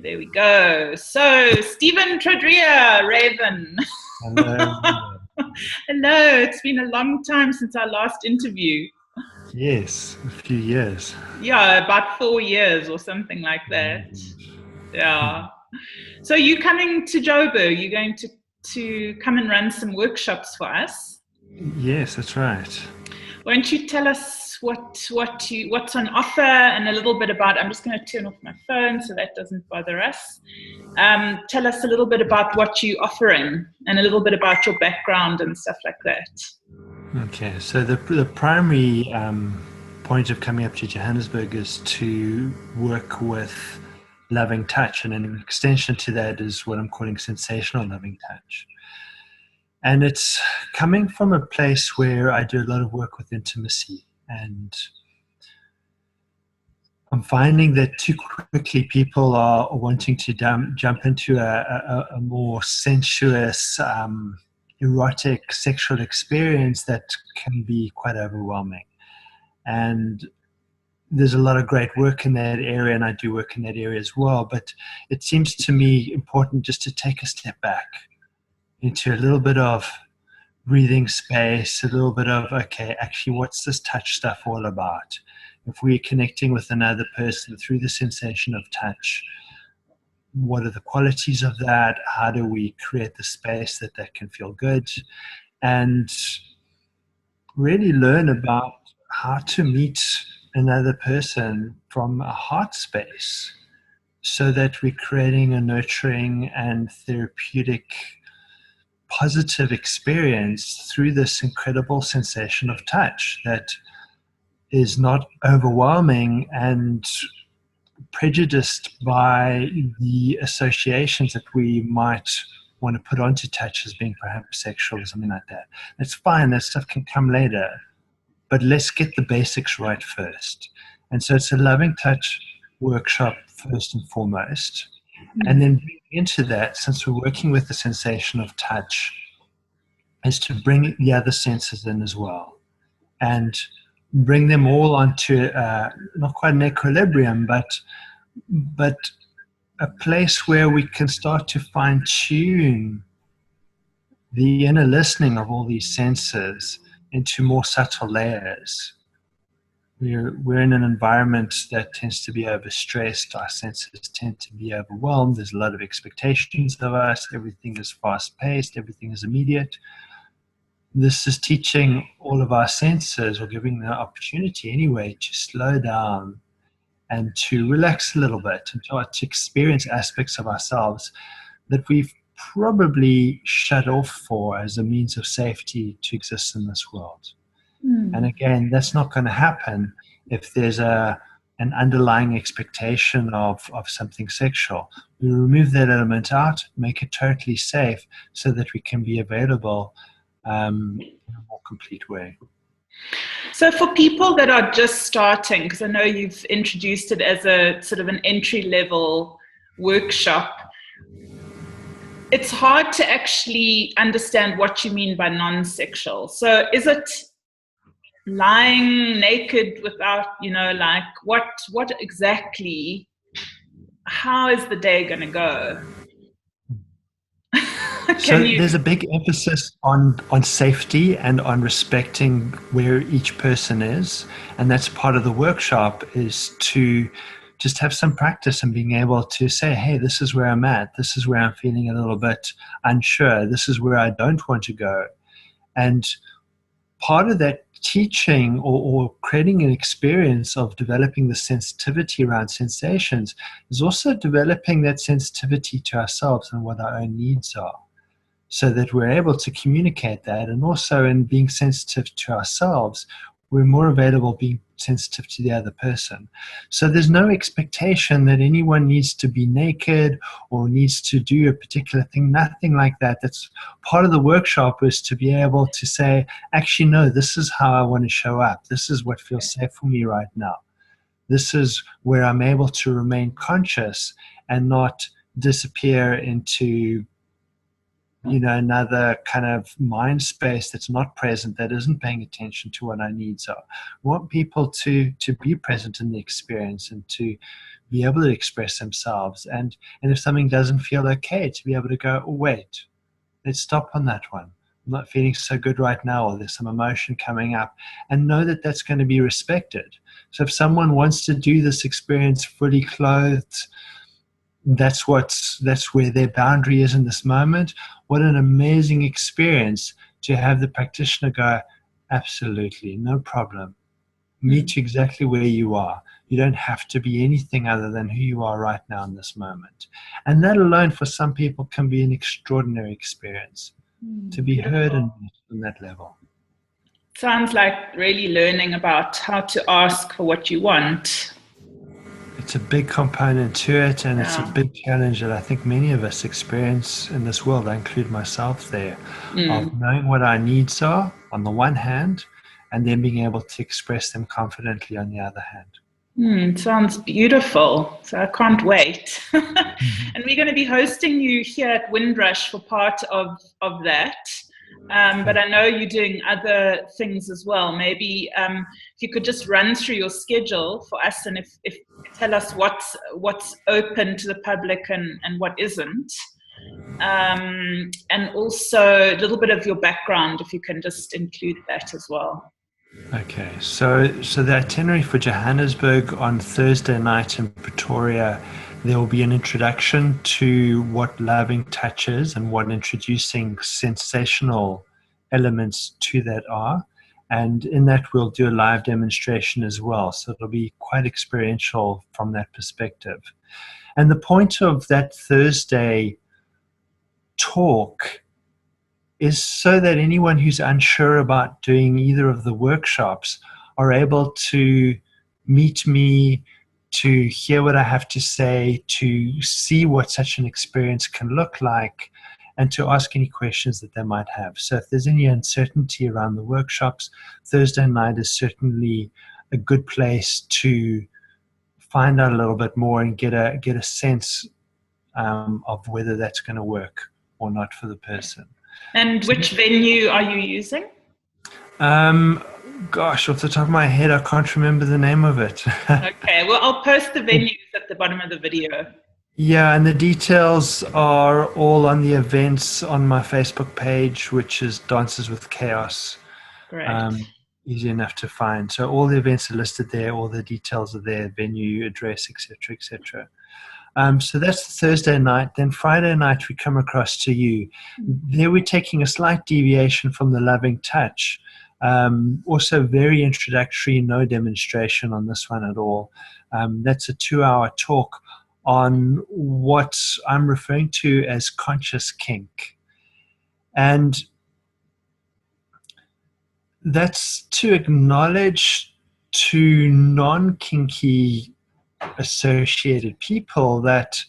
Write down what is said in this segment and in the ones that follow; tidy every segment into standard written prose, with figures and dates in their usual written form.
there we go. So, Stephen Tredrea, Rayven. Hello. Hello, it's been a long time since our last interview. Yes, a few years. Yeah, about 4 years or something like that. Yeah. So you coming to Joburg? You're going to come and run some workshops for us? Yes, that's right. Won't you tell us what's on offer and a little bit about? I'm just going to turn off my phone so that doesn't bother us. Tell us a little bit about what you're offering and a little bit about your background and stuff like that. Okay, so the primary point of coming up to Johannesburg is to work with loving touch, and an extension to that is what I'm calling sensational loving touch. And it's coming from a place where I do a lot of work with intimacy, and I'm finding that too quickly people are wanting to jump into a more sensuous, erotic sexual experience that can be quite overwhelming. And there's a lot of great work in that area, and I do work in that area as well. But it seems to me important just to take a step back into a little bit of breathing space, a little bit of, okay, actually, what's this touch stuff all about? If we're connecting with another person through the sensation of touch, what are the qualities of that? How do we create the space that can feel good? And really learn about how to meet another person from a heart space so that we're creating a nurturing and therapeutic positive experience through this incredible sensation of touch that is not overwhelming and prejudiced by the associations that we might want to put onto touch as being perhaps sexual or something like that. That's fine, that stuff can come later, but let's get the basics right first. And so it's a loving touch workshop first and foremost. And then into that, since we're working with the sensation of touch, is to bring the other senses in as well and bring them all onto not quite an equilibrium, but a place where we can start to fine-tune the inner listening of all these senses into more subtle layers. We're in an environment that tends to be overstressed. Our senses tend to be overwhelmed. There's a lot of expectations of us. Everything is fast-paced. Everything is immediate. This is teaching all of our senses, or giving the opportunity anyway, to slow down and to relax a little bit and to experience aspects of ourselves that we've probably shut off for as a means of safety to exist in this world. And again, that's not going to happen if there's an underlying expectation of something sexual. We remove that element out, make it totally safe so that we can be available in a more complete way. So for people that are just starting, because I know you've introduced it as a sort of an entry-level workshop, it's hard to actually understand what you mean by non-sexual. So is it lying naked without, like what exactly, how is the day going to go? There's a big emphasis on safety and on respecting where each person is. And that's part of the workshop, is to just have some practice and being able to say, hey, this is where I'm at. This is where I'm feeling a little bit unsure. This is where I don't want to go. And part of that teaching or creating an experience of developing the sensitivity around sensations is also developing that sensitivity to ourselves and what our own needs are, so that we're able to communicate that. And also in being sensitive to ourselves, we're more available being sensitive to the other person. So there's no expectation that anyone needs to be naked or needs to do a particular thing, nothing like that. That's part of the workshop, is to be able to say, actually, no, this is how I want to show up. This is what feels safe for me right now. This is where I'm able to remain conscious and not disappear into another kind of mind space that's not present, that isn't paying attention to what our needs are. We want people to be present in the experience and to be able to express themselves. And if something doesn't feel okay, to be able to go, oh, wait, let's stop on that one. I'm not feeling so good right now, or there's some emotion coming up, and know that that's going to be respected. So if someone wants to do this experience fully clothed, that's where their boundary is in this moment. What an amazing experience to have the practitioner go, absolutely, no problem. Meet you exactly where you are. You don't have to be anything other than who you are right now in this moment. And that alone for some people can be an extraordinary experience, to be heard and on that level. Sounds like really learning about how to ask for what you want. It's a big component to it, and it's a big challenge that I think many of us experience in this world. I include myself there, of knowing what our needs are on the one hand, and then being able to express them confidently on the other hand. Sounds beautiful. So I can't wait. And we're going to be hosting you here at Windrush for part of that. But I know you're doing other things as well. Maybe if you could just run through your schedule for us, and if tell us what's open to the public and what isn't. And also a little bit of your background, if you can just include that as well. Okay, so the itinerary for Johannesburg on Thursday night in Pretoria, there will be an introduction to what loving touch is and what introducing sensational elements to that are. And in that, we'll do a live demonstration as well. So it'll be quite experiential from that perspective. And the point of that Thursday talk is so that anyone who's unsure about doing either of the workshops are able to meet me, to hear what I have to say, to see what such an experience can look like, and to ask any questions that they might have. So if there's any uncertainty around the workshops, Thursday night is certainly a good place to find out a little bit more and get a sense of whether that's going to work or not for the person. And which venue are you using? Gosh, off the top of my head, I can't remember the name of it. Okay, well, I'll post the venues at the bottom of the video. Yeah, and the details are all on the events on my Facebook page, which is Dances with Chaos. Great. Easy enough to find. So all the events are listed there, all the details are there, venue, address, etc., etc. So that's Thursday night. Then Friday night, we come across to you. There we're taking a slight deviation from the loving touch. Also very introductory, no demonstration on this one at all. That's a 2-hour talk on what I'm referring to as conscious kink. And that's to acknowledge to non-kinky associated people that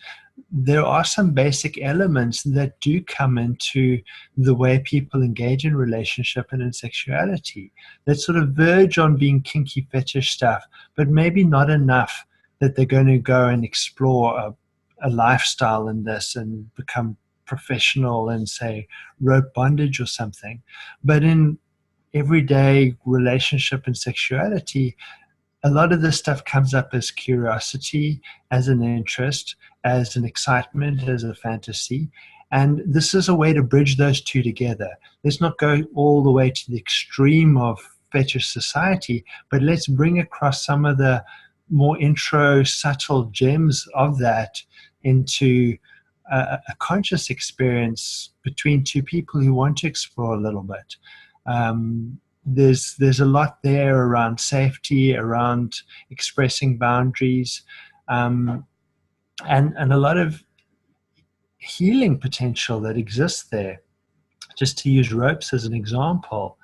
there are some basic elements that do come into the way people engage in relationship and in sexuality that sort of verge on being kinky fetish stuff, but maybe not enough that they're going to go and explore a lifestyle in this and become professional in, say, rope bondage or something. But in everyday relationship and sexuality, a lot of this stuff comes up as curiosity, as an interest, as an excitement, as a fantasy. And this is a way to bridge those two together. Let's not go all the way to the extreme of fetish society, but let's bring across some of the more intro, subtle gems of that into a conscious experience between two people who want to explore a little bit. There's a lot there around safety, around expressing boundaries, and a lot of healing potential that exists there. Just to use ropes as an example,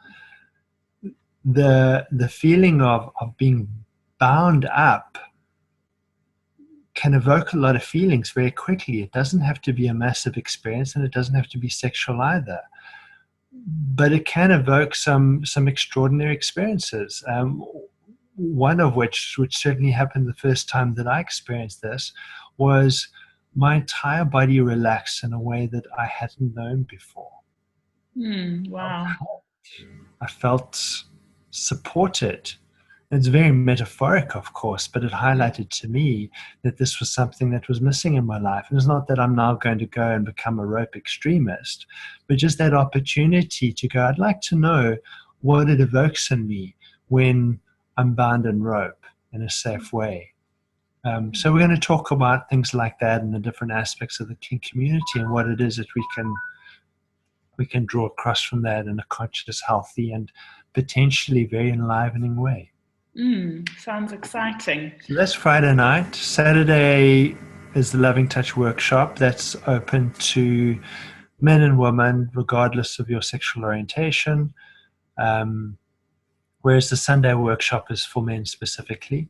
the feeling of being bound up can evoke a lot of feelings very quickly. It doesn't have to be a massive experience, and it doesn't have to be sexual either. But it can evoke some extraordinary experiences. One of which certainly happened the first time that I experienced this, was my entire body relaxed in a way that I hadn't known before. Wow. I felt supported It's very metaphoric, of course, but it highlighted to me that this was something that was missing in my life. And it's not that I'm now going to go and become a rope extremist, but just that opportunity to go, I'd like to know what it evokes in me when I'm bound in rope in a safe way. So we're going to talk about things like that and the different aspects of the kink community and what it is that we can draw across from that in a conscious, healthy, and potentially very enlivening way. Sounds exciting. So that's Friday night. Saturday is the Loving Touch workshop. That's open to men and women, regardless of your sexual orientation. Whereas the Sunday workshop is for men specifically.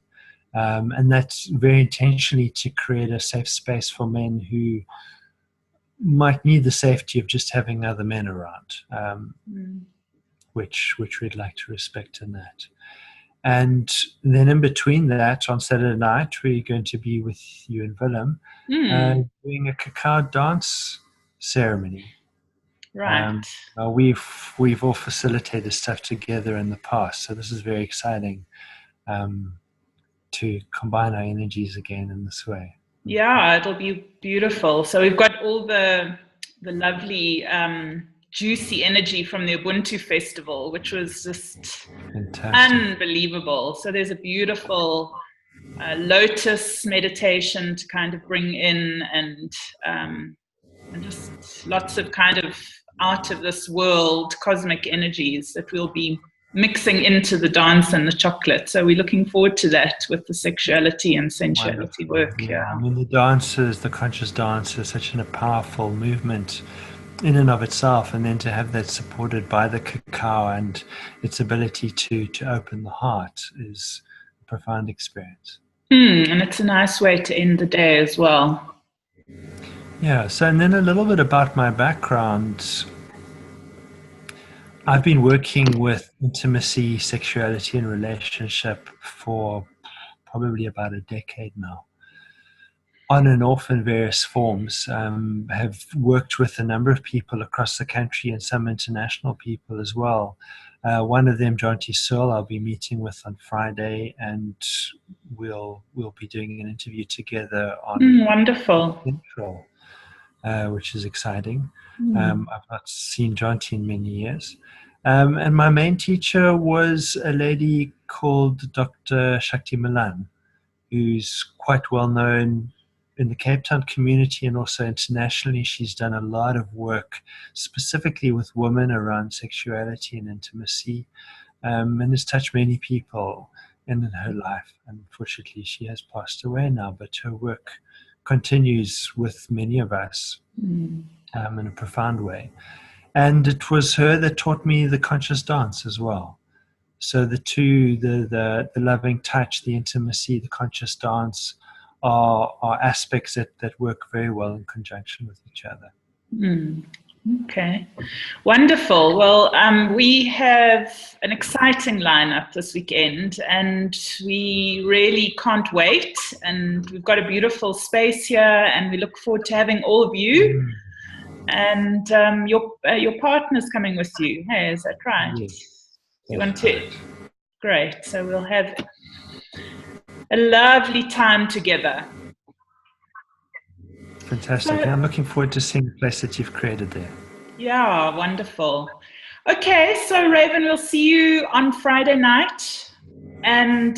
And that's very intentionally to create a safe space for men who might need the safety of just having other men around, which we'd like to respect in that. And then in between that, on Saturday night, we're going to be with you and Willem doing a cacao dance ceremony. Right. We've all facilitated stuff together in the past, so this is very exciting to combine our energies again in this way. Yeah, it'll be beautiful. So we've got all the lovely juicy energy from the Ubuntu festival, which was just unbelievable. So there's a beautiful lotus meditation to kind of bring in, and just lots of kind of out of this world cosmic energies that we'll be mixing into the dance and the chocolate. So we're looking forward to that with the sexuality and sensuality work. Yeah. I mean, the conscious dance is such a powerful movement in and of itself, and then to have that supported by the cacao and its ability to open the heart is a profound experience. And it's a nice way to end the day as well. Yeah, so and then a little bit about my background. I've been working with intimacy, sexuality, and relationship for probably about a decade now, on and off in various forms. Have worked with a number of people across the country and some international people as well. One of them, John T. Searle, I'll be meeting with on Friday, and we'll be doing an interview together on wonderful Central, which is exciting. I've not seen John T. in many years. And my main teacher was a lady called Dr. Shakti Malan, who's quite well known in the Cape Town community and also internationally. She's done a lot of work specifically with women around sexuality and intimacy, and has touched many people in her life. Unfortunately, she has passed away now, but her work continues with many of us in a profound way. And it was her that taught me the conscious dance as well. So the two, the loving touch, the intimacy, the conscious dance are aspects that work very well in conjunction with each other. Okay, wonderful. Well, we have an exciting lineup this weekend, and we really can't wait. And we've got a beautiful space here, and we look forward to having all of you. And your partner's coming with you. Hey, is that right? Yes. You want to? Great. So we'll have a lovely time together. Fantastic. I'm looking forward to seeing the place that you've created there. Yeah, wonderful. Okay, so Rayven, we'll see you on Friday night. And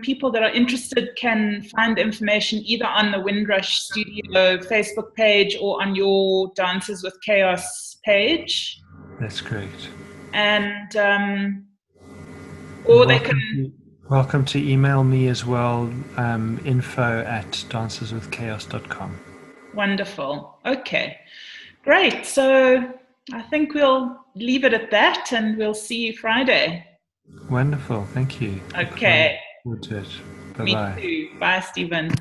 people that are interested can find information either on the Windrush Studio Facebook page or on your Dances with Chaos page. That's great. And or they can... Welcome to email me as well, info@danceswithchaos.com. Wonderful. Okay, great. So I think we'll leave it at that, and we'll see you Friday. Wonderful. Thank you. Okay. Look forward to it. Bye-bye. Me too. Bye, Stephen.